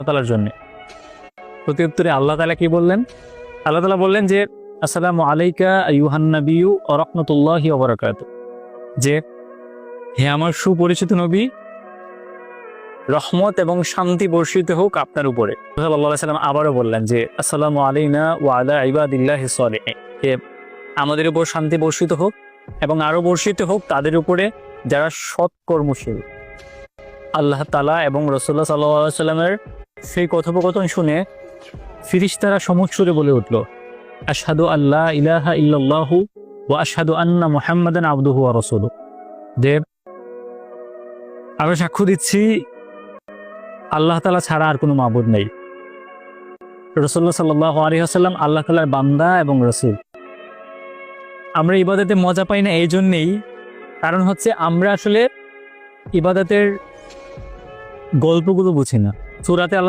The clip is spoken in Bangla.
তাআলার জন্য। প্রত্যুত্তরে আল্লাহ তাআলা কি বললেন? আল্লাহ তাআলা বললেন যে আসসালামু আলাইকা আইয়ুহান নাবিয়্যু ওয়া রাহমাতুল্লাহি ওয়া বারাকাতুহু, যে হে আমার সুপরিচিত নবী, রহমত এবং শান্তি বর্ষিত হোক আপনার উপরে। সাল্লাল্লাহু আলাইহি ওয়াসাল্লাম আবারও বললেন যে আসসালামু আলাইনা ওয়া আলা ইবাদিল্লাহিস সালিহিন, যে আমাদের উপর শান্তি বর্ষিত হোক এবং আরও বর্ষিত হোক তাদের উপরে যারা সৎকর্মশীল। আল্লাহ তাআলা এবং রাসূলুল্লাহ সাল্লাল্লাহু আলাইহি ওয়াসাল্লামের সেই কথোপকথন শুনে ফিরিশতারা সমুচ্চরে বলে উঠল, আশহাদু আল্লা ইলাহা ইল্লাল্লাহু ওয়া আশহাদু আন্না মুহাম্মাদান আবদুহু ওয়া রাসূলুহু, যে আমরা সাক্ষ্য দিচ্ছি আল্লাহ তাআলা ছাড়া আর কোনো মাবুদ নেই, রাসূলুল্লাহ সাল্লাল্লাহু আলাইহি ওয়াসাল্লাম আল্লাহ তাআলার বান্দা এবং রাসূল। আমরা ইবাদতে মজা পাই না এই জন্যেই, কারণ হচ্ছে আমরা আসলে ইবাদতের গল্পগুলো বুঝি না। সূরাতে আল্লাহ